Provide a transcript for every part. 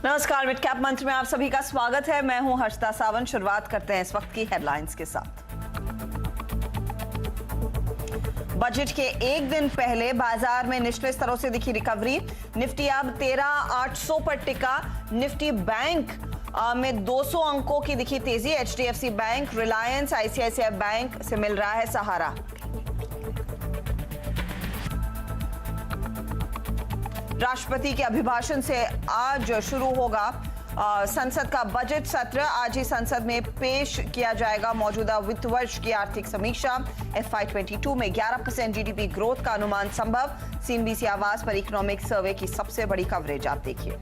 नमस्कार, mid cap मंच में आप सभी का स्वागत है। मैं हूं हर्षिता सावंत। शुरुआत करते हैं इस वक्त की हेडलाइंस के साथ। बजट के एक दिन पहले बाजार में निचले स्तरों से दिखी रिकवरी। निफ्टी अब 13,800 पर टिका। निफ्टी बैंक में 200 अंकों की दिखी तेजी। HDFC bank, Reliance, ICICI bank से मिल रहा है सहारा। राष्ट्रपति के अभिभाषण से आज शुरू होगा संसद का बजट सत्र। आज ही संसद में पेश किया जाएगा मौजूदा वित्त वर्ष की आर्थिक समीक्षा। FY22 में 11% जीडीपी ग्रोथ का अनुमान संभव। सीएनबीसी आवाज पर इकोनॉमिक सर्वे की सबसे बड़ी कवरेज आप देखिए।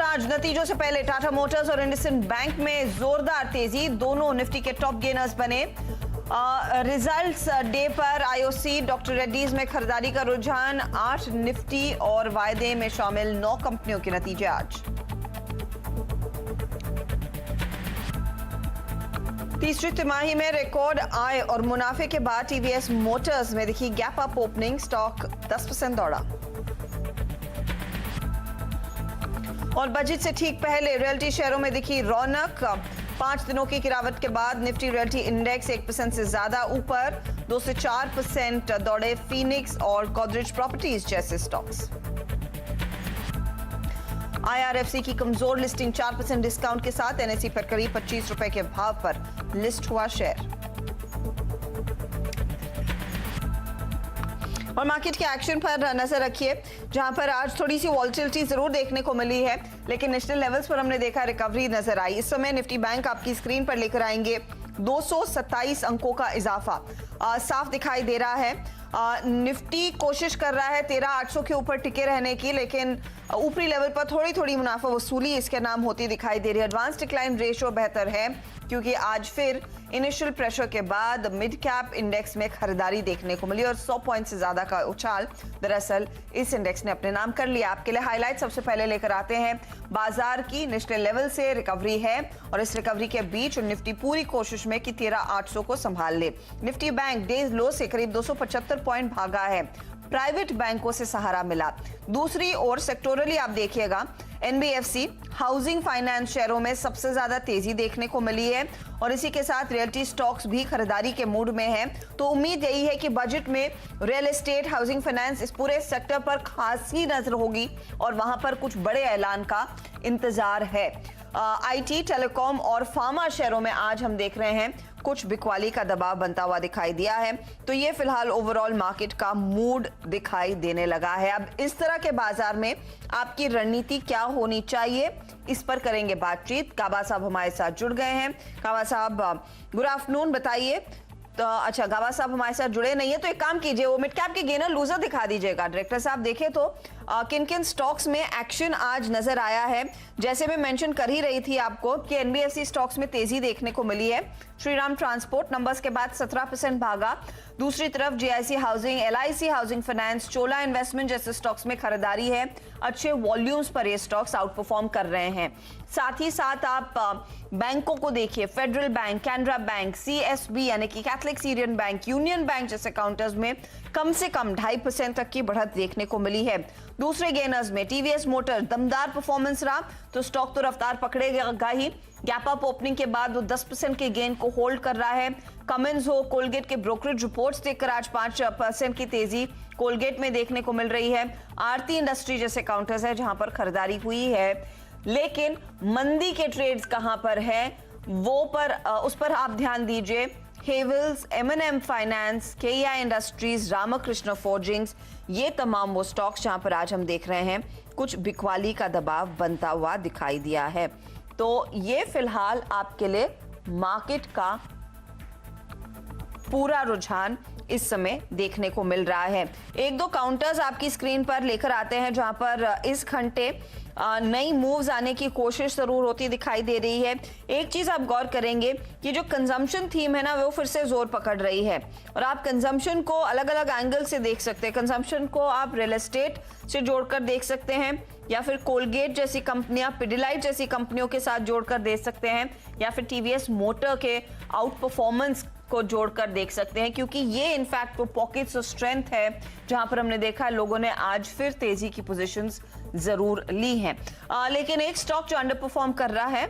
आज नतीजों से पहले टाटा मोटर्स और इंडसइंड बैंक में जोरदार तेजी। दोनों निफ्टी के टॉप गेनर्स बने। रिजल्ट्स डे पर आईओसी, डॉक्टर रेड्डीज में खरीदारी का रुझान। 8 निफ्टी और वायदे में शामिल 9 कंपनियों के नतीजे आज। तीसरी तिमाही में रिकॉर्ड आय और मुनाफे के बाद टीवीएस मोटर्स में दिखी गैप अप ओपनिंग। स्टॉक 10% दौड़ा। और बजट से ठीक पहले रियल्टी शेयरों में दिखी रौनक। 5 दिनों की गिरावट के बाद निफ्टी रियल्टी इंडेक्स 1% से ज्यादा ऊपर। 2 से 4% दौड़े फिनिक्स और गोदरेज प्रॉपर्टीज जैसे स्टॉक्स। आईआरएफसी की कमजोर लिस्टिंग 4% डिस्काउंट के साथ एनएसई पर करीब 25 रुपए के भाव पर लिस्ट हुआ शेयर। और मार्केट के एक्शन पर नजर रखिए, जहां पर आज थोड़ी सी वॉलेटिलिटी जरूर देखने को मिली है, लेकिन नेशनल लेवल्स पर हमने देखा रिकवरी नजर आई। इस समय निफ्टी बैंक आपकी स्क्रीन पर लेकर आएंगे। 227 अंकों का इजाफा साफ दिखाई दे रहा है। निफ्टी कोशिश कर रहा है 13,800 के ऊपर टिके रहने की, लेकिन ऊपरी लेवल पर थोड़ी थोड़ी मुनाफा वसूली इसके नाम होती दिखाई दे रही है। एडवांस डिक्लाइन रेशियो बेहतर है, क्योंकि आज फिर इनिशियल प्रेशर के बाद मिड कैप इंडेक्स में खरीदारी देखने को मिली और 100 पॉइंट से ज्यादा का उछाल दरअसल इस इंडेक्स ने अपने नाम कर लिया। आपके लिए हाईलाइट सबसे पहले लेकर आते हैं। बाजार की निचले लेवल से रिकवरी है और इस रिकवरी के बीच निफ्टी पूरी कोशिश में कि 13,800 को संभाल ले। निफ्टी बैंक डेज लो से करीब 275 पॉइंट भागा है। प्राइवेट बैंकों से सहारा मिला। दूसरी ओर सेक्टोरली आप देखिएगा, एनबीएफसी, हाउसिंग फाइनेंस शेयरों में सबसे ज्यादा तेजी देखने को मिली है और इसी के साथ रियल्टी स्टॉक्स भी खरीदारी के मूड में हैं। तो उम्मीद यही है कि बजट में रियल एस्टेट, हाउसिंग फाइनेंस, इस पूरे सेक्टर पर खासी नजर होगी और वहां पर कुछ बड़े ऐलान का इंतजार है। आईटी, टेलीकॉम और फार्मा शेयरों में आज हम देख रहे हैं कुछ बिकवाली का दबाव बनता हुआ दिखाई दिया है। तो ये फिलहाल ओवरऑल मार्केट का मूड दिखाई देने लगा है। अब इस तरह के बाजार में आपकी रणनीति क्या होनी चाहिए, इस पर करेंगे बातचीत। गाबा साहब हमारे साथ जुड़ गए हैं। गाबा साहब गुड आफ्टरनून, बताइए। तो अच्छा, गाबा साहब हमारे साथ जुड़े नहीं है, तो एक काम कीजिए, वो मिड कैप के गेनर लूजर दिखा दीजिएगा। डायरेक्टर साहब देखे तो किन किन स्टॉक्स में एक्शन आज नजर आया है। जैसे मैं मेंशन कर ही रही थी आपको कि एनबीएफसी स्टॉक्स में तेजी देखने को मिली है। श्रीराम ट्रांसपोर्ट नंबर्स के बाद 17% भागा। दूसरी तरफ GIC housing, LIC housing finance, Chola investment जैसे स्टॉक्स में खरीदारी है। अच्छे वॉल्यूम्स पर ये स्टॉक्स आउट परफॉर्म कर रहे हैं। साथ ही साथ आप बैंकों को देखिए, federal bank, Canara bank, CSB यानी कि Catholic Syrian bank, union bank जैसे काउंटर्स में कम से कम 2.5% तक की बढ़त देखने को मिली है। दूसरे गेनर्स में टीवीएस मोटर दमदार परफॉर्मेंस रहा, तो स्टॉक तो रफ्तार पकड़ेगा ही। गैप अप ओपनिंग के बाद वो 10% के गेन को होल्ड कर रहा है। कमिंस हो, कोलगेट के ब्रोकरेज रिपोर्ट्स देखकर आज 5% की तेजी कोलगेट में देखने को मिल रही है। आरती इंडस्ट्री जैसे काउंटर्स है जहां पर खरीदारी हुई है, लेकिन मंदी के ट्रेड्स कहां पर है वो पर उस पर आप ध्यान दीजिए। Havells, M&M finance, KEI industries, Ramkrishna forgings, ये तमाम वो स्टॉक्स जहां पर आज हम देख रहे हैं कुछ बिकवाली का दबाव बनता हुआ दिखाई दिया है। तो ये फिलहाल आपके लिए मार्केट का पूरा रुझान इस समय देखने को मिल रहा है। एक दो काउंटर्स आपकी स्क्रीन पर लेकर आते हैं जहां पर इस घंटे नई मूव्स आने की कोशिश जरूर होती दिखाई दे रही है। एक चीज आप गौर करेंगे कि जो कंजम्पशन थीम है ना, वो फिर से जोर पकड़ रही है और आप कंजम्पशन को अलग अलग एंगल से देख सकते हैं। कंजम्पशन को आप रियल एस्टेट से जोड़कर देख सकते हैं, या फिर कोलगेट जैसी कंपनियां, पिडिलाइट जैसी कंपनियों के साथ जोड़कर देख सकते हैं, या फिर टीवीएस मोटर के आउट परफॉर्मेंस को जोड़कर देख सकते हैं, क्योंकि ये इनफैक्ट वो पॉकेट्स ऑफ स्ट्रेंथ है जहां पर हमने देखा है लोगों ने आज फिर तेजी की पोजीशंस जरूर ली हैं। लेकिन एक स्टॉक जो अंडर परफॉर्म कर रहा है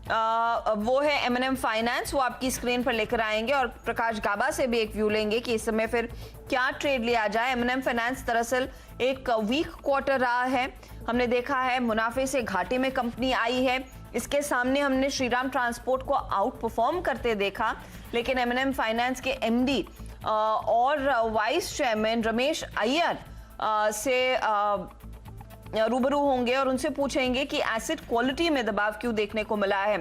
वो है M&M फाइनेंस, वो आपकी स्क्रीन पर लेकर आएंगे और प्रकाश गाबा से भी एक व्यू लेंगे कि इस समय फिर क्या ट्रेड लिया जाए। M&M फाइनेंस दरअसल एक वीक क्वार्टर रहा है, हमने देखा है मुनाफे से घाटे में कंपनी आई है। इसके सामने हमने श्रीराम ट्रांसपोर्ट को आउट परफॉर्म करते देखा, लेकिन M&M फाइनेंस के MD और वाइस चेयरमैन रमेश अय्यर से रूबरू होंगे और उनसे पूछेंगे कि एसेट क्वालिटी में दबाव क्यों देखने को मिला है।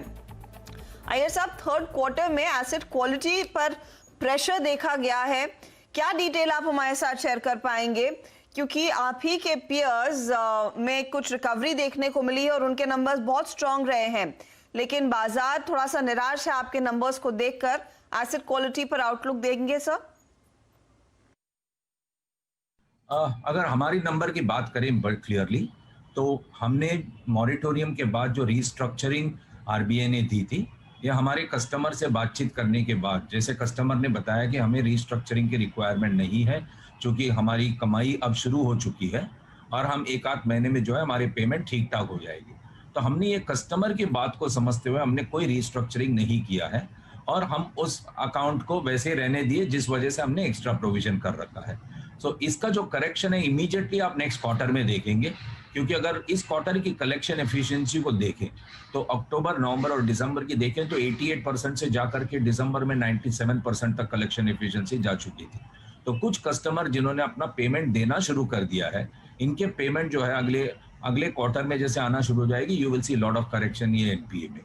अय्यर साहब, थर्ड क्वार्टर में एसेट क्वालिटी पर प्रेशर देखा गया है, क्या डिटेल आप हमारे साथ शेयर कर पाएंगे? क्योंकि आप ही के पियर्स में कुछ रिकवरी देखने को मिली है और उनके नंबर्स बहुत स्ट्रांग रहे हैं, लेकिन बाजार थोड़ा सा निराश है आपके नंबर्स को देखकर। एसेट क्वालिटी पर आउटलुक देंगे सर? अगर हमारी नंबर की बात करें बट क्लियरली, तो हमने मॉरिटोरियम के बाद जो रीस्ट्रक्चरिंग आरबीआई ने दी थी, ये हमारे कस्टमर से बातचीत करने के बाद, जैसे कस्टमर ने बताया कि हमें रीस्ट्रक्चरिंग की रिक्वायरमेंट नहीं है क्योंकि हमारी कमाई अब शुरू हो चुकी है और हम एक आध महीने में जो है हमारी पेमेंट ठीक ठाक हो जाएगी। तो हमने ये कस्टमर की बात को समझते हुए हमने कोई रीस्ट्रक्चरिंग नहीं किया है और हम उस अकाउंट को वैसे रहने दिए जिस वजह से हमने एक्स्ट्रा प्रोविजन कर रखा है। सो इसका जो करेक्शन है इमीडिएटली आप नेक्स्ट क्वार्टर में देखेंगे, क्योंकि अगर इस क्वार्टर की कलेक्शन एफिशिएंसी को देखें तो अक्टूबर, नवंबर और दिसंबर की देखें तो 88% से जाकर के दिसंबर में 97% तक कलेक्शन एफिशिएंसी जा चुकी थी। तो कुछ कस्टमर जिन्होंने अपना पेमेंट देना शुरू कर दिया है, इनके पेमेंट जो है अगले क्वार्टर में जैसे आना शुरू हो जाएगी, you will see lot of correction ये एनपीए में।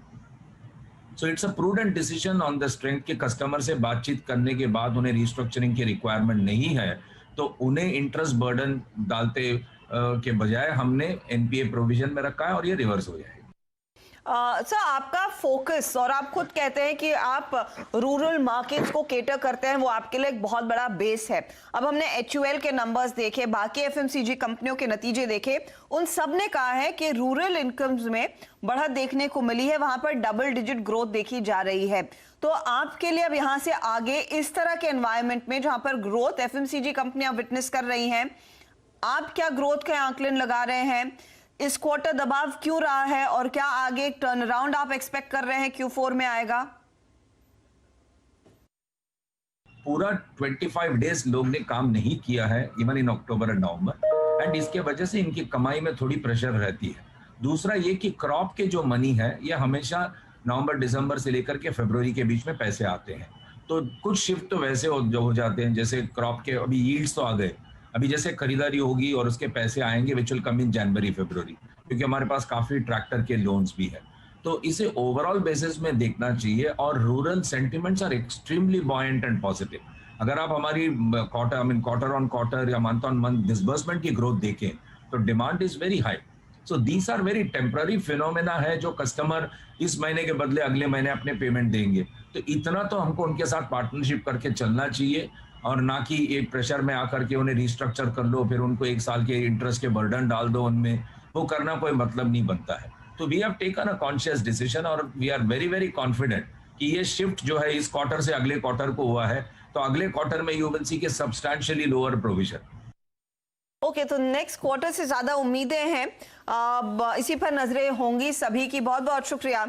So it's a prudent decision on the strength के कस्टमर से बातचीत करने के बाद उन्हें रीस्ट्रक्चरिंग की रिक्वायरमेंट नहीं है, तो उन्हें इंटरेस्ट बर्डन डालते के बजाय हमने एनपीए प्रोविजन में रखा है और ये रिवर्स हो जाएगा। सर, आपका फोकस, और आप खुद कहते हैं कि आप रूरल मार्केट्स को केटर करते हैं, वो आपके लिए एक बहुत बड़ा बेस है। अब हमने HUL के नंबर्स देखे, बाकी FMCG कंपनियों के नतीजे देखे, उन सब ने कहा है कि रूरल इनकम्स में बढ़त देखने को मिली है, वहां पर डबल डिजिट ग्रोथ देखी जा रही है। तो आपके लिए अब यहां से आगे इस तरह के एनवायरनमेंट में जहां पर ग्रोथ FMCG कंपनियां विटनेस कर रही हैं, आप क्या ग्रोथ के आंकलन लगा रहे हैं? इस क्वार्टर दबाव क्यों रहा है और क्या आगे एक टर्न अराउंड आप एक्सपेक्ट कर रहे हैं Q4 में आएगा? पूरा 25 डेज लोग ने काम नहीं किया है even in October and November, and इसके वजह से इनकी कमाई में थोड़ी प्रेशर रहती है। दूसरा ये कि क्रॉप के जो मनी है ये हमेशा नवंबर दिसंबर से लेकर के फरवरी के बीच में पैसे आते हैं, तो कुछ शिफ्ट तो वैसे हो जाते हैं, जैसे क्रॉप के अभी यील्ड्स तो आ गए, अभी जैसे खरीदारी होगी और उसके पैसे आएंगे विच विल कम इन जनवरी फरवरी, क्योंकि हमारे पास काफी ट्रैक्टर के लोन्स भी है। तो इसे ओवरऑल बेसिस में देखना चाहिए और rural sentiments are extremely buoyant and positive. अगर आप हमारी क्वार्टर ऑन क्वार्टर या मंथ ऑन मंथ डिसबर्समेंट की ग्रोथ देखें तो demand is very high. So these are very temporary phenomena है जो कस्टमर इस महीने के बदले अगले महीने अपने पेमेंट देंगे, तो इतना तो हमको उनके साथ पार्टनरशिप करके चलना चाहिए और ना कि एक प्रेशर में आकर के उन्हें रिस्ट्रक्चर कर लो, फिर उनको एक साल के इंटरेस्ट के बर्डन डाल दो उनमें, वो करना कोई मतलब नहीं बनता है। तो we have taken a conscious decision और we are very very confident कि ये शिफ्ट जो है इस क्वार्टर से अगले क्वार्टर को हुआ है, तो अगले क्वार्टर में यू विल सी के सब्सटैंशियली लोअर प्रोविजन। ओके, तो नेक्स्ट क्वार्टर से ज्यादा उम्मीदें हैं, इसी पर नजरें होंगी सभी की। बहुत बहुत शुक्रिया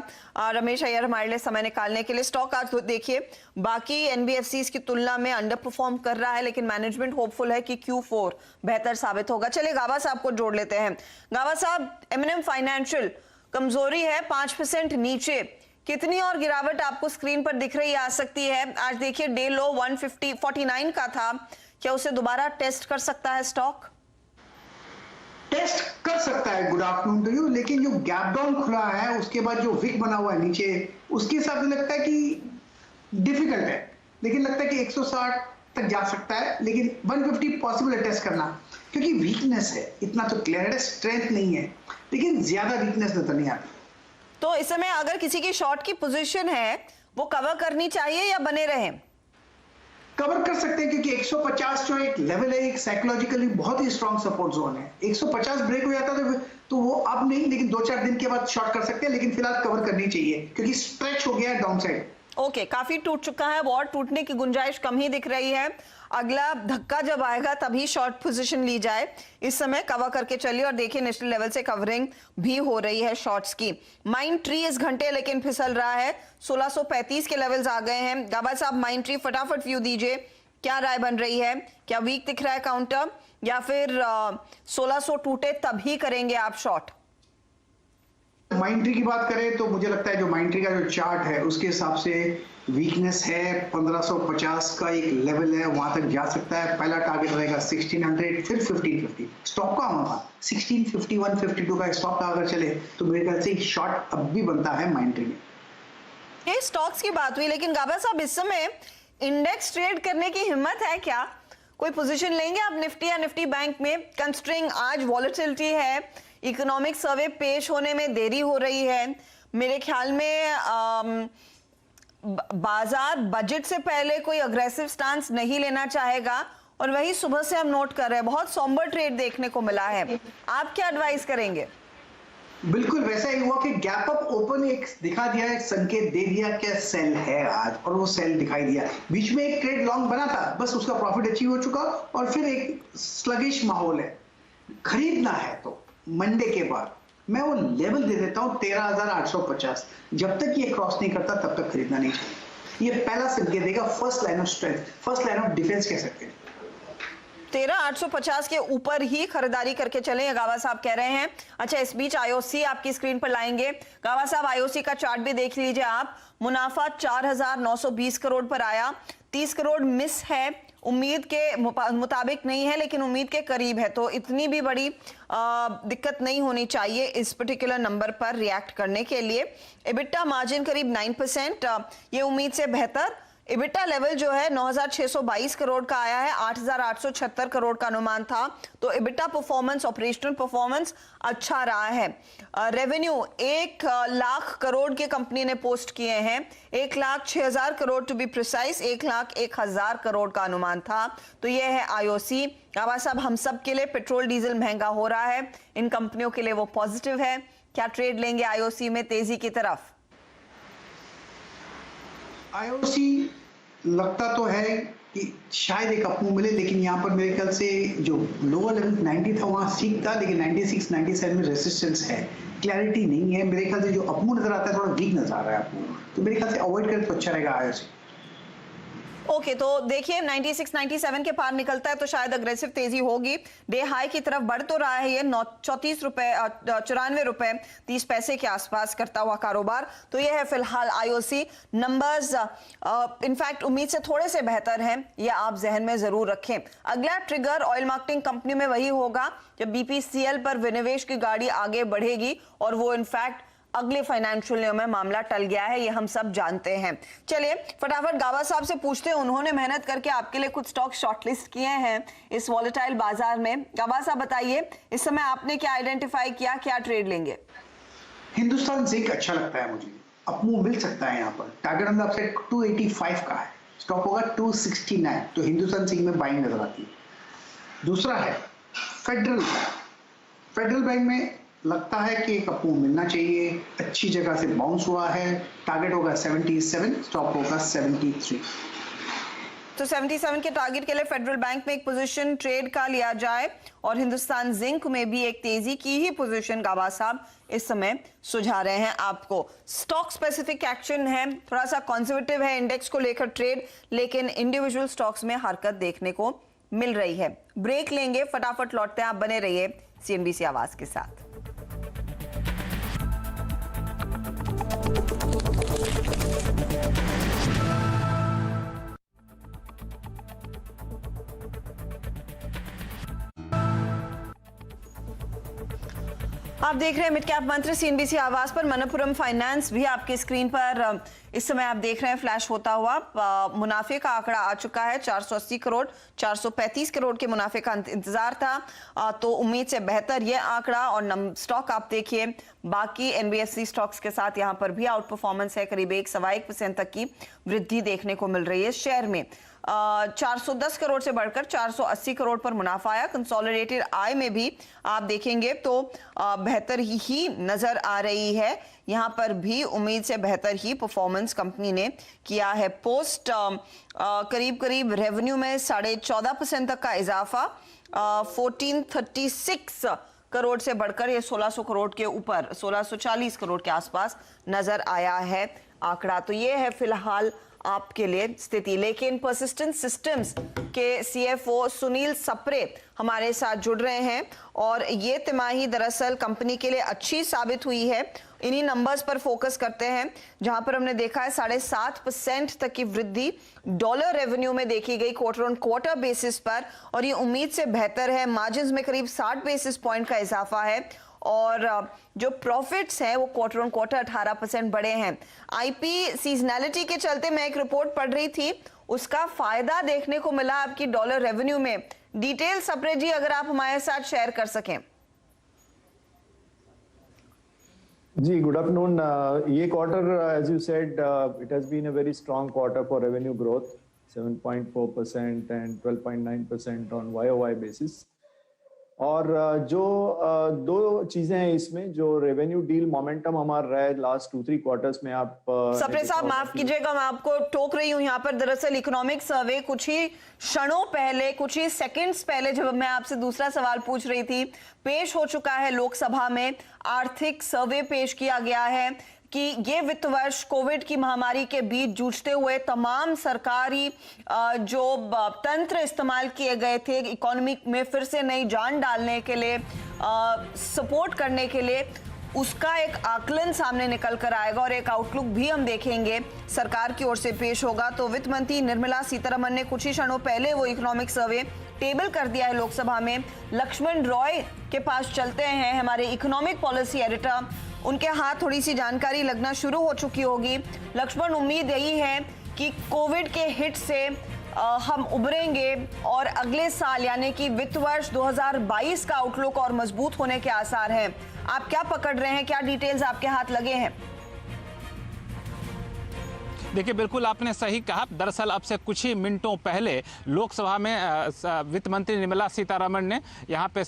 रमेश अय्यर हमारे लिए समय निकालने के लिए। स्टॉक आज देखिए बाकी NBFCs की तुलना में अंडर परफॉर्म कर रहा है, लेकिन मैनेजमेंट होपफुल है कि Q4 बेहतर साबित होगा। चलिए गाबा साहब को जोड़ लेते हैं। गाबा साहब, M&M फाइनेंशियल कमजोरी है, 5% नीचे, कितनी और गिरावट आपको स्क्रीन पर दिख रही आ सकती है? आज देखिए डे लो 150.49 का था, क्या उसे दोबारा टेस्ट कर सकता है स्टॉक? टेस्ट कर सकता है, गुड आफ्टरनून टू यू, लेकिन जो गैप डाउन खुला है उसके बाद जो विक बना हुआ है नीचे, उसके हिसाब से लगता है कि डिफिकल्ट है, लेकिन लगता है कि 160 तक जा सकता है, लेकिन 150 पॉसिबल है टेस्ट करना, क्योंकि वीकनेस है, इतना तो क्लियर है, स्ट्रेंथ नहीं है, लेकिन ज्यादा वीकनेस नजर नहीं आती। तो इस समय अगर किसी की शॉर्ट की पोजीशन है वो कवर करनी चाहिए या बने रहे? कवर कर सकते हैं, क्योंकि 150 जो एक लेवल है, एक साइकोलॉजिकली बहुत ही स्ट्रॉन्ग सपोर्ट जोन है। 150 ब्रेक हो जाता तो वो अब नहीं, लेकिन 2-4 दिन के बाद शॉर्ट कर सकते हैं, लेकिन फिलहाल कवर करनी चाहिए क्योंकि स्ट्रेच हो गया है डाउन साइड। ओके, काफी टूट चुका है, और टूटने की गुंजाइश कम ही दिख रही है। अगला धक्का जब आएगा तभी शॉर्ट पोजीशन ली जाए। इस समय कवर करके चलिए और देखिए नेशनल लेवल से कवरिंग भी हो रही है शॉर्ट्स की। माइंड ट्री इस घंटे लेकिन फिसल रहा है, 1635 के लेवल्स आ गए हैं। गाबा साहब, माइंड ट्री फटाफट व्यू दीजिए, क्या राय बन रही है? क्या वीक दिख रहा है काउंटर, या फिर 1600 टूटे तभी करेंगे आप शॉर्ट? माइंड ट्री की बात करें तो मुझे लगता है जो माइंड ट्री का जो चार्ट है उसके हिसाब से वीकनेस है। 1550 का एक लेवल है, वहां तक जा सकता है। पहला टारगेट रहेगा 1600, फिर 1550। स्टॉप का होगा 1650, 152 का स्टॉप का अगर चले तो मेरे ख्याल से शॉर्ट अब भी बनता है माइंड ट्री में। ये स्टॉक्स की बात हुई, लेकिन गाबा साहब इस समय इंडेक्स ट्रेड करने की हिम्मत है क्या? कोई पोजीशन लेंगे आप निफ्टी या निफ्टी बैंक में? कंस्ट्रिंग आज वॉलेटिलिटी है, इकोनॉमिक सर्वे पेश होने में देरी हो रही है। मेरे ख्याल में बाजार बजट से पहले कोई अग्रेसिव स्टांस नहीं लेना चाहेगा, और वही सुबह से हम नोट कर रहे हैं बहुत सॉम्बर ट्रेड देखने को मिला है। आप क्या एडवाइस करेंगे? बिल्कुल वैसा ही हुआ कि गैप अप ओपन एक दिखा दिया, एक संकेत दे दिया कि सेल है आज, और वो सेल दिखाई दिया। बीच में एक ट्रेड लॉन्ग बना था, बस उसका प्रॉफिट अचीव हो चुका, और फिर एक स्लगिश माहौल है। खरीदना है तो मंडे के बाद मैं वो लेवल दे देता हूं 13,850। जब तक ये क्रॉस नहीं करता तब तक खरीदना नहीं चाहिए। ये पहला संकेत देगा, first line of strength, first line of defence कह सकते हैं। 13,850 के ऊपर ही खरीदारी करके चलें, गावा साहब कह रहे हैं। अच्छा, इस बीच आईओसी आपकी स्क्रीन पर लाएंगे। गावा साहब, आईओसी का चार्ट भी देख लीजिए आप। मुनाफा 4,920 करोड़ पर आया, 30 करोड़ मिस है, उम्मीद के मुताबिक नहीं है लेकिन उम्मीद के करीब है, तो इतनी भी बड़ी दिक्कत नहीं होनी चाहिए इस पर्टिकुलर नंबर पर रिएक्ट करने के लिए। एबिटा मार्जिन करीब 9%, ये उम्मीद से बेहतर। एबिटा लेवल जो है 9,622 करोड़ का आया है, 8,876 करोड़ का अनुमान था, तो एबिटा परफॉर्मेंस, ऑपरेशनल परफॉर्मेंस अच्छा रहा है। रेवेन्यू 1 लाख करोड़ के कंपनी ने पोस्ट किए हैं, 1,06,000 crore to be precise, 1,01,000 crore का अनुमान था। तो ये है आईओसी। गावा साहब, हम सब के लिए पेट्रोल डीजल महंगा हो रहा है, इन कंपनियों के लिए वो पॉजिटिव है। क्या ट्रेड लेंगे आईओसी में तेजी की तरफ? आईओसी लगता तो है कि शायद एक अपमूव मिले, लेकिन यहाँ पर मेरे ख्याल से जो लोअर लेवल 90 था वहां सीख था, लेकिन 96, 97 में रेसिस्टेंस है, क्लैरिटी नहीं है। मेरे ख्याल से जो अपमूव नजर आता है थोड़ा वीक नजर आ रहा है अपमूव, तो मेरे ख्याल से अवॉइड करें तो अच्छा रहेगा आईओसी। ओके, तो देखिए 96, 97 के पार निकलता है तो शायद अग्रेसिव तेजी होगी। डे हाई की तरफ बढ़ तो रहा है ये, 34 रुपए 94 रुपए 30 पैसे के आसपास करता हुआ कारोबार। तो ये है फिलहाल आईओसी। नंबर्स इनफैक्ट उम्मीद से थोड़े से बेहतर हैं, ये आप जहन में जरूर रखें। अगला ट्रिगर ऑयल मार्केटिंग कंपनी में वही होगा जब बीपीसीएल पर विनिवेश की गाड़ी आगे बढ़ेगी, और वो इनफैक्ट अगले फाइनेंशियल ईयर में मामला टल गया है, ये हम सब जानते हैं। चलिए फटाफट गावा साहब से पूछते हैं, उन्होंने मेहनत करके आपके लिए कुछ स्टॉक शॉर्टलिस्ट किए हैं इस वॉलेटाइल बाजार में। गावा साहब बताइए, इस समय आपने क्या आइडेंटिफाई किया, क्या ट्रेड लेंगे? हिंदुस्तान जिंक अच्छा लगता है मुझे, अपमूव मिल सकता है यहाँ पर। टारगेट हमने आपसे 285 का है, स्टॉप होगा 269, तो हिंदुस्तान जिंक में बाइंग नजर आती है। दूसरा है फेडरल बैंक में लगता है कि एक अपमूव मिलना चाहिए, अच्छी जगह से बाउंस हुआ है। टारगेट होगा 77, स्टॉप होगा 73। तो 77 के टारगेट के लिए फेडरल बैंक में एक पोजीशन ट्रेड का लिया जाए, और हिंदुस्तान जिंक में भी एक तेजी की ही पोजीशन गावा साहब इस समय सुझा रहे हैं आपको। स्टॉक स्पेसिफिक एक्शन है, थोड़ा सा कंजर्वेटिव है इंडेक्स को लेकर ट्रेड, लेकिन इंडिविजुअल स्टॉक्स में हरकत देखने को मिल रही है। ब्रेक लेंगे, फटाफट लौटते हैं, आप बने रहिए सीएनबीसी आवाज के साथ। आप देख रहे हैं मिड कैप मंत्र सीएनबीसी आवाज पर। मनप्पुरम फाइनेंस भी आपकी स्क्रीन पर इस समय आप देख रहे हैं फ्लैश होता हुआ। मुनाफे का आंकड़ा आ चुका है 480 करोड़, 435 करोड़ के मुनाफे का इंतजार था, तो उम्मीद से बेहतर ये आंकड़ा। और स्टॉक आप देखिए, बाकी एनबीएफसी स्टॉक्स के साथ यहाँ पर भी आउट परफॉर्मेंस है, करीब 1 सवा 1% तक की वृद्धि देखने को मिल रही है शेयर में। 410 करोड़ से बढ़कर 480 करोड़ पर मुनाफा आया। कंसोलिडेटेड आय में भी आप देखेंगे तो बेहतर ही नजर आ रही है। यहां पर भी उम्मीद से बेहतर ही परफॉर्मेंस कंपनी ने किया है। पोस्ट करीब रेवेन्यू में 14.5% तक का इजाफा, 1436 करोड़ से बढ़कर ये 1600 करोड़ के ऊपर 1640 करोड़ के आसपास नजर आया है आंकड़ा। तो ये है फिलहाल आपके लिए स्थिति। लेकिन परसिस्टेंट सिस्टम्स के सीएफओ सुनील सप्रे हमारे साथ जुड़ रहे हैं और ये तिमाही दरअसल कंपनी के लिए अच्छी साबित हुई है। इन्हीं नंबर्स पर फोकस करते हैं जहां पर हमने देखा है 7.5% तक की वृद्धि डॉलर रेवेन्यू में देखी गई क्वार्टर ऑन क्वार्टर बेसिस पर, और ये उम्मीद से बेहतर है। मार्जिन्स में करीब 60 बेसिस पॉइंट का इजाफा है और जो प्रॉफिट्स हैं वो क्वार्टर ऑन क्वार्टर 18% बढ़े हैं। आईपी सीजनैलिटी के चलते मैं एक रिपोर्ट पढ़ रही थी, उसका फायदा देखने को मिला आपकी डॉलर रेवेन्यू में। डिटेल सप्रे जी अगर आप हमारे साथ शेयर कर सकें। जी, गुड आफ्टरनून। ये quarter as you said it has been a very strong quarter for revenue growth, 7.4% and 12.9% on YOY basis. और जो दो चीजें हैं इसमें, जो रेवेन्यू डील मोमेंटम हमारा रहा है लास्ट 2-3 क्वार्टर्स में। आप सप्रे साहब माफ कीजिएगा, मैं आपको टोक रही हूं यहाँ पर। दरअसल इकोनॉमिक सर्वे कुछ ही क्षणों पहले, कुछ ही सेकंड्स पहले जब मैं आपसे दूसरा सवाल पूछ रही थी, पेश हो चुका है लोकसभा में। आर्थिक सर्वे पेश किया गया है कि ये वित्त वर्ष कोविड की महामारी के बीच जूझते हुए तमाम सरकारी जो तंत्र इस्तेमाल किए गए थे इकोनॉमी में फिर से नई जान डालने के लिए, सपोर्ट करने के लिए, उसका एक आकलन सामने निकल कर आएगा और एक आउटलुक भी हम देखेंगे सरकार की ओर से पेश होगा। तो वित्त मंत्री निर्मला सीतारमण ने कुछ ही क्षणों पहले वो इकोनॉमिक सर्वे टेबल कर दिया है लोकसभा में। लक्ष्मण रॉय के पास चलते हैं, हमारे इकोनॉमिक पॉलिसी एडिटर, उनके हाथ थोड़ी सी जानकारी लगना शुरू हो चुकी होगी। लक्ष्मण, उम्मीद यही है कि कोविड के हिट से हम उभरेंगे और अगले साल यानी कि वित्त वर्ष 2022 का आउटलुक और मजबूत होने के आसार हैं। आप क्या पकड़ रहे हैं, क्या डिटेल्स आपके हाथ लगे हैं? देखिए, बिल्कुल आपने सही कहा। दरअसल अब से कुछ ही मिनटों पहले लोकसभा में वित्त मंत्री निर्मला सीतारमण ने यहाँ पे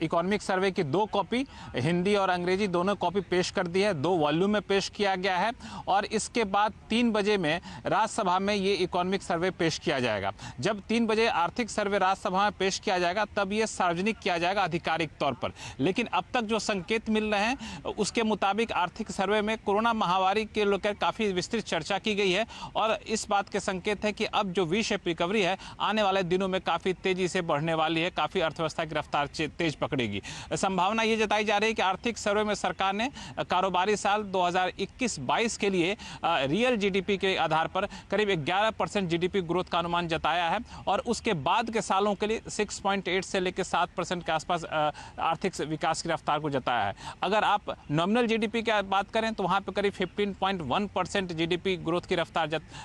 इकोनॉमिक सर्वे की 2 कॉपी, हिंदी और अंग्रेजी दोनों कॉपी पेश कर दी है। 2 वॉल्यूम में पेश किया गया है और इसके बाद 3 बजे में राज्यसभा में ये इकोनॉमिक सर्वे पेश किया जाएगा। जब 3 बजे आर्थिक सर्वे राज्यसभा में पेश किया जाएगा तब ये सार्वजनिक किया जाएगा आधिकारिक तौर पर। लेकिन अब तक जो संकेत मिल रहे हैं उसके मुताबिक आर्थिक सर्वे में कोरोना महामारी के लेकर काफ़ी विस्तृत चर्चा की गई है और इस बात के संकेत है कि अब जो वी शेप रिकवरी है आने वाले दिनों में काफ़ी तेजी से बढ़ने वाली है, काफ़ी अर्थव्यवस्था की रफ्तार तेज पकड़ेगी। संभावना ये जताई जा रही है कि आर्थिक सर्वे में सरकार ने कारोबारी साल 2021-22 के लिए रियल जीडीपी के आधार पर करीब 11% जीडीपी ग्रोथ का अनुमान जताया है और उसके बाद के सालों के लिए 6.8 से लेकर 7% के आसपास आर्थिक विकास की रफ्तार को जताया है। अगर आप नॉमिनल जीडीपी की बात करें तो वहाँ पर करीब 15.1% जीडीपी ग्रोथ की रफ्तार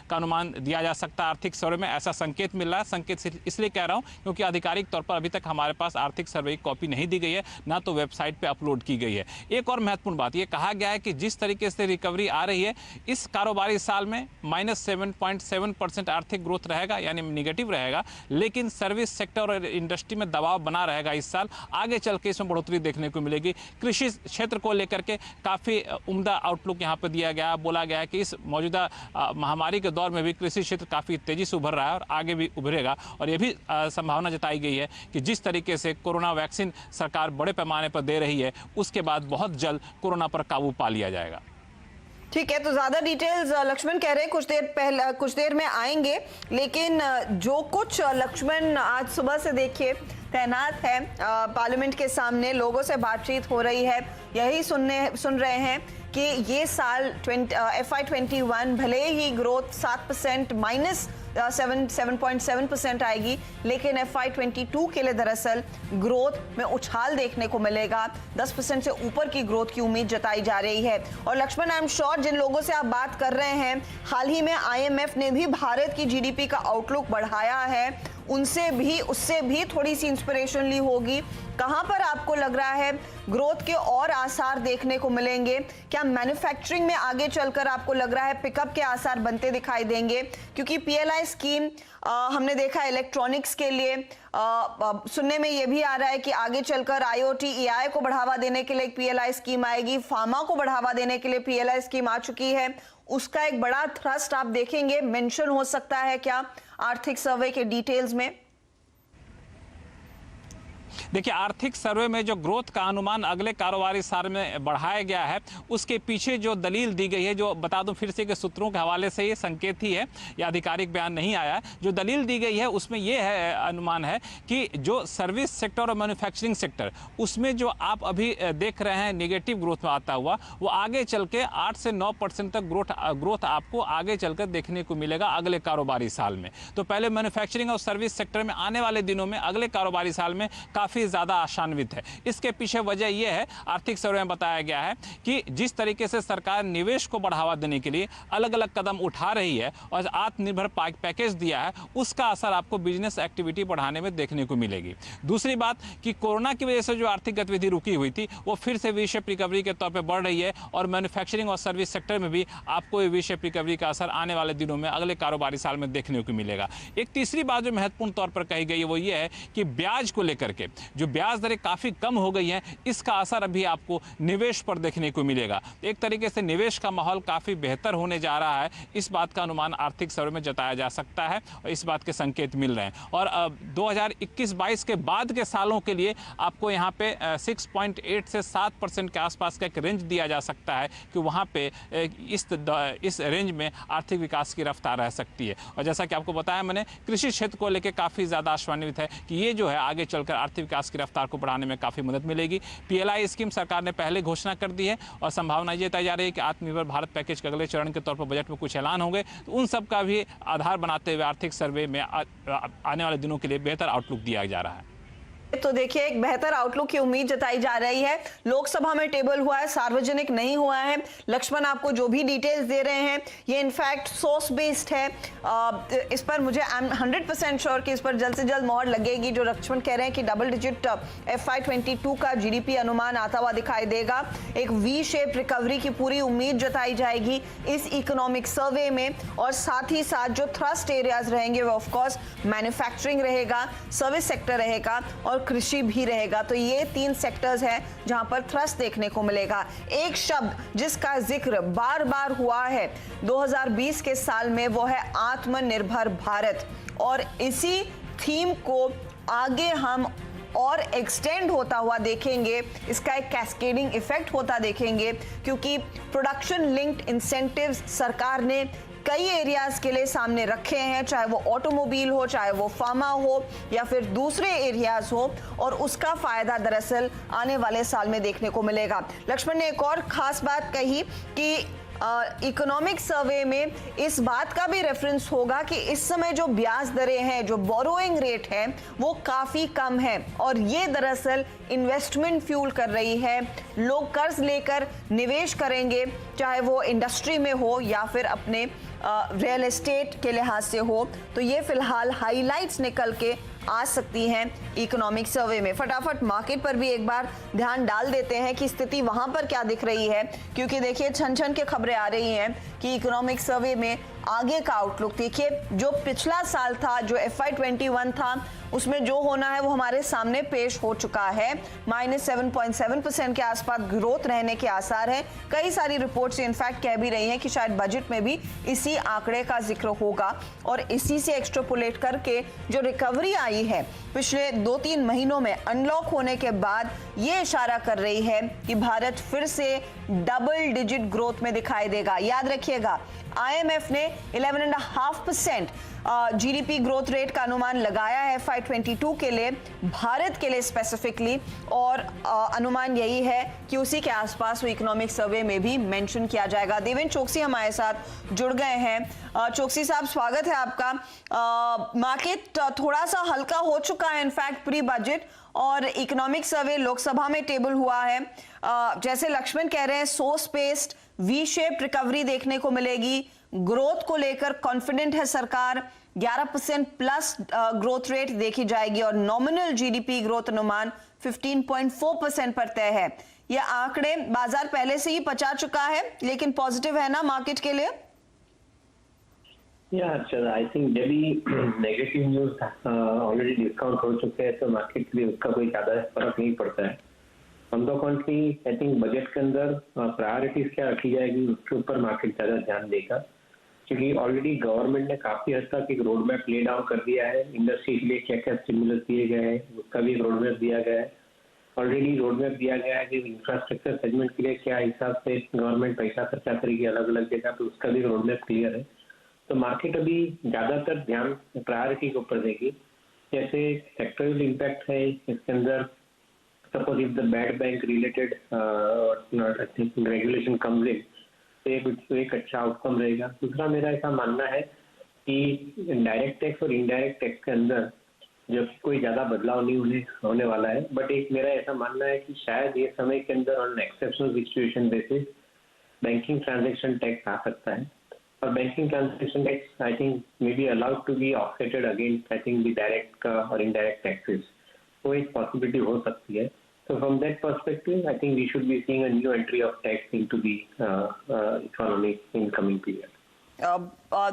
का अनुमान दिया जा सकता है आर्थिक सर्वे में, ऐसा संकेत मिल रहा है। संकेत इसलिए कह रहा हूं क्योंकि आधिकारिक तौर पर अभी तक हमारे पास आर्थिक सर्वे की कॉपी नहीं दी गई है, ना तो वेबसाइट पे अपलोड की गई है। एक और महत्वपूर्ण बात ये कहा गया है कि जिस तरीके से रिकवरी आ रही है इस कारोबारी साल में -7.7% आर्थिक ग्रोथ रहेगा, यानी निगेटिव रहेगा, लेकिन सर्विस सेक्टर और इंडस्ट्री में दबाव बना रहेगा इस साल। आगे चल के इसमें बढ़ोतरी देखने को मिलेगी। कृषि क्षेत्र को लेकर के काफ़ी उम्दा आउटलुक यहाँ पर दिया गया, बोला गया है कि इस मौजूदा महामारी के दौर में भी कृषि क्षेत्र काफ़ी तेजी से उभर रहा है और आगे भी उभरेगा। और ये भी संभावना जताई गई है कि जिस तरीके से कोरोना वैक्सीन सरकार बड़े पैमाने पर दे रही है उसके बाद बहुत जल्द कोरोना पर काबू पा लिया जाएगा। ठीक है, तो ज्यादा डिटेल्स लक्ष्मण कह रहे हैं कुछ देर में आएंगे, लेकिन जो कुछ लक्ष्मण आज सुबह से देखिए तैनात है पार्लियामेंट के सामने, लोगों से बातचीत हो रही है, यही सुन रहे हैं कि ये साल FY21 भले ही ग्रोथ 7% -7.7% आएगी, लेकिन FY22 के लिए दरअसल ग्रोथ में उछाल देखने को मिलेगा। 10% से ऊपर की ग्रोथ की उम्मीद जताई जा रही है। और लक्ष्मण, आई एम श्योर जिन लोगों से आप बात कर रहे हैं, हाल ही में IMF ने भी भारत की GDP का आउटलुक बढ़ाया है। उससे भी थोड़ी सी इंस्पिरेशन ली होगी। कहां पर आपको लग रहा है ग्रोथ के और आसार देखने को मिलेंगे? क्या मैन्युफैक्चरिंग में आगे चलकर आपको लग रहा है पिकअप के आसार बनते दिखाई देंगे? क्योंकि पीएलआई स्कीम हमने देखा इलेक्ट्रॉनिक्स के लिए, सुनने में यह भी आ रहा है कि आगे चलकर आईओटी एआई को बढ़ावा देने के लिए एक पीएलआई स्कीम आएगी, फार्मा को बढ़ावा देने के लिए पीएलआई स्कीम आ चुकी है। उसका एक बड़ा थ्रस्ट आप देखेंगे, मेंशन हो सकता है क्या आर्थिक सर्वे के डिटेल्स में? देखिए, आर्थिक सर्वे में जो ग्रोथ का अनुमान अगले कारोबारी साल में बढ़ाया गया है, उसके पीछे जो दलील दी गई है, जो बता दूं फिर से कि सूत्रों के हवाले से ये संकेत ही है, या आधिकारिक बयान नहीं आया है। जो दलील दी गई है उसमें ये है, अनुमान है कि जो सर्विस सेक्टर और मैन्युफैक्चरिंग सेक्टर, उसमें जो आप अभी देख रहे हैं नेगेटिव ग्रोथ में आता हुआ, वो आगे चल के 8 से 9% तक ग्रोथ आपको आगे चलकर देखने को मिलेगा अगले कारोबारी साल में। तो पहले मैन्युफैक्चरिंग और सर्विस सेक्टर में आने वाले दिनों में अगले कारोबारी साल में काफ़ी ज़्यादा आशान्वित है। इसके पीछे वजह यह है, आर्थिक सर्वे में बताया गया है कि जिस तरीके से सरकार निवेश को बढ़ावा देने के लिए अलग अलग कदम उठा रही है और आत्मनिर्भर पैकेज दिया है, उसका असर आपको बिजनेस एक्टिविटी बढ़ाने में देखने को मिलेगी। दूसरी बात कि कोरोना की वजह से जो आर्थिक गतिविधि रुकी हुई थी, वो फिर से वी शेप रिकवरी के तौर पर बढ़ रही है और मैन्युफैक्चरिंग और सर्विस सेक्टर में भी आपको वी शेप रिकवरी का असर आने वाले दिनों में अगले कारोबारी साल में देखने को मिलेगा। एक तीसरी बात जो महत्वपूर्ण तौर पर कही गई है वो ये है कि ब्याज को लेकर के जो ब्याज दरें काफ़ी कम हो गई हैं, इसका असर अभी आपको निवेश पर देखने को मिलेगा। एक तरीके से निवेश का माहौल काफ़ी बेहतर होने जा रहा है, इस बात का अनुमान आर्थिक सर्वे में जताया जा सकता है और इस बात के संकेत मिल रहे हैं। और 2021-22 के बाद के सालों के लिए आपको यहाँ पे 6.8 से 7% के आसपास का एक रेंज दिया जा सकता है कि वहाँ पे इस रेंज में आर्थिक विकास की रफ्तार रह सकती है। और जैसा कि आपको बताया मैंने, कृषि क्षेत्र को लेकर काफ़ी ज़्यादा आशान्वित है कि ये जो है आगे चलकर आर्थिक विकास की रफ्तार को बढ़ाने में काफ़ी मदद मिलेगी। पीएलआई स्कीम सरकार ने पहले घोषणा कर दी है और संभावना ये जताई जा रही है कि आत्मनिर्भर भारत पैकेज के अगले चरण के तौर पर बजट में कुछ ऐलान होंगे, तो उन सब का भी आधार बनाते हुए आर्थिक सर्वे में आने वाले दिनों के लिए बेहतर आउटलुक दिया जा रहा है। तो देखिए, एक बेहतर आउटलुक की उम्मीद जताई जा रही है। लोकसभा में टेबल हुआ है, सार्वजनिक नहीं हुआ है। लक्ष्मण आपको जो भी डिटेल्स दे रहे हैं ये इनफैक्ट सोर्स बेस्ड है। इस पर मुझे आई एम 100% श्योर कि इस पर जल्द से जल्द मोहर लगेगी। जो लक्ष्मण कह रहे हैं कि डबल डिजिट FY22 का जीडीपी अनुमान आता हुआ दिखाई देगा। एक वी शेप रिकवरी की पूरी उम्मीद जताई जाएगी इस इकोनॉमिक सर्वे में। और साथ ही साथ जो थ्रस्ट एरियाज रहेंगे वो ऑफकोर्स मैन्युफैक्चरिंग रहेगा, सर्विस सेक्टर रहेगा और कृषि भी रहेगा। तो ये 3 सेक्टर्स हैं जहां पर थ्रस्ट देखने को मिलेगा। एक शब्द जिसका जिक्र बार बार हुआ है 2020 के साल में, वो है आत्मनिर्भर भारत। और इसी थीम को आगे हम और एक्सटेंड होता हुआ देखेंगे, इसका एक कैस्केडिंग इफेक्ट होता देखेंगे, क्योंकि प्रोडक्शन लिंक्ड इंसेंटिव्स सरकार ने कई एरियाज के लिए सामने रखे हैं, चाहे वो ऑटोमोबाइल हो, चाहे वो फार्मा हो या फिर दूसरे एरियाज हो, और उसका फायदा दरअसल आने वाले साल में देखने को मिलेगा। लक्ष्मण ने एक और खास बात कही कि इकोनॉमिक सर्वे में इस बात का भी रेफरेंस होगा कि इस समय जो ब्याज दरें हैं, जो बोरोइंग रेट है, वो काफी कम है और ये दरअसल इन्वेस्टमेंट फ्यूल कर रही है। लोग कर्ज लेकर निवेश करेंगे, चाहे वो इंडस्ट्री में हो या फिर अपने रियल एस्टेट के लिहाज से हो। तो ये फिलहाल हाइलाइट्स निकल के आ सकती हैं इकोनॉमिक सर्वे में। फटाफट मार्केट पर भी एक बार ध्यान डाल देते हैं कि स्थिति वहां पर क्या दिख रही है, क्योंकि देखिए छन छन के खबरें आ रही हैं कि इकोनॉमिक सर्वे में आगे का आउटलुक देखिए। जो पिछला साल था, जो FY21 था, उसमें जो होना है वो हमारे सामने पेश हो चुका है। -7.7% के आसपास ग्रोथ रहने के आसार हैं। कई सारी रिपोर्ट्स इनफैक्ट कह भी रही हैं कि शायद बजट में भी इसी आंकड़े का जिक्र होगा और इसी से एक्सट्रापोलेट करके जो रिकवरी आई है पिछले 2-3 महीनों में अनलॉक होने के बाद, ये इशारा कर रही है कि भारत फिर से डबल डिजिट ग्रोथ में दिखाई देगा। याद रखिएगा, IMF ने 11.5% जीडीपी ग्रोथ रेट का अनुमान लगाया है FY22 के लिए, भारत के लिए स्पेसिफिकली, और अनुमान यही है कि उसी के आसपास वो इकोनॉमिक सर्वे में भी मेंशन किया जाएगा। देवेंद्र चौकसी हमारे साथ जुड़ गए हैं। चौकसी साहब, स्वागत है आपका। मार्केट थोड़ा सा हल्का हो चुका है इनफैक्ट प्री बजट, और इकोनॉमिक सर्वे लोकसभा में टेबल हुआ है। जैसे लक्ष्मण कह रहे हैं, source based V shape recovery देखने को मिलेगी। ग्रोथ को लेकर कॉन्फिडेंट है सरकार, 11% प्लस ग्रोथ रेट देखी जाएगी और नॉमिनल जीडीपी ग्रोथ अनुमान 15.4% पर तय है। ये आंकड़े बाजार पहले से ही पचा चुका है, लेकिन पॉजिटिव है ना मार्केट के लिए? आई थिंक जब भी नेगेटिव न्यूज ऑलरेडी डिस्काउंट हो चुके हैं तो मार्केट के लिए उसका कोई ज्यादा फर्क नहीं पड़ता है। On the country I think budget के अंदर प्रायोरिटीज क्या रखी जाएगी उसके ऊपर मार्केट ज्यादा ध्यान देगा, क्योंकि ऑलरेडी गवर्नमेंट ने काफी हद तक एक रोड मैप ले डाउन कर दिया है। इंडस्ट्री के लिए क्या क्या स्टिमुलस दिए गए हैं उसका भी एक रोड मैप दिया गया है। ऑलरेडी रोड मैप दिया गया है कि इंफ्रास्ट्रक्चर सेगमेंट के लिए क्या हिसाब से गवर्नमेंट पैसा खर्चा करेगी अलग अलग जगह, तो उसका भी रोड मैप क्लियर है। तो मार्केट अभी ज्यादातर ध्यान प्रायोरिटी के ऊपर देगी। जैसे सेक्टोरल इम्पैक्ट है इसके अंदर, suppose if the bad bank related I think regulation comes in तो एक अच्छा आउटकम रहेगा। दूसरा मेरा ऐसा मानना है कि डायरेक्ट टैक्स और इनडायरेक्ट टैक्स के अंदर जब कोई ज्यादा बदलाव नहीं होने वाला है, बट एक मेरा ऐसा मानना है कि शायद ये समय के अंदर on exceptional situation basis banking transaction tax आ सकता है और banking transaction tax I think may be allowed to be offsetted against I think the direct और इनडायरेक्ट टैक्सेस, तो एक पॉसिबिलिटी हो सकती है। So from that perspective, I think we should be seeing a new entry of tax into the economy in coming period.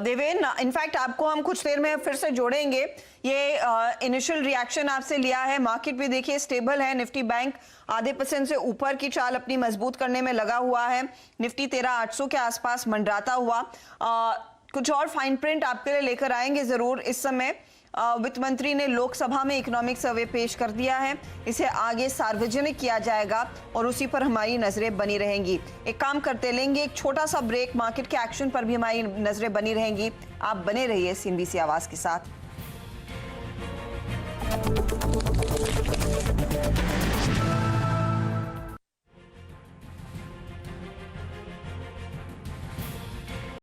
Deven, in fact आपको हम कुछ देर में फिर से जोड़ेंगे। ये इनिशियल रिएक्शन आपसे लिया है, मार्केट भी देखिए स्टेबल है। निफ्टी बैंक आधे % से ऊपर की चाल अपनी मजबूत करने में लगा हुआ है। निफ्टी 13,800 के आसपास मंडराता हुआ। कुछ और फाइन प्रिंट आपके लिए लेकर आएंगे जरूर। इस समय वित्त मंत्री ने लोकसभा में इकोनॉमिक सर्वे पेश कर दिया है, इसे आगे सार्वजनिक किया जाएगा और उसी पर हमारी नजरें बनी रहेंगी। एक काम करते लेंगे एक छोटा सा ब्रेक, मार्केट के एक्शन पर भी हमारी नजरें बनी रहेंगी। आप बने रहिए CNBC आवाज के साथ।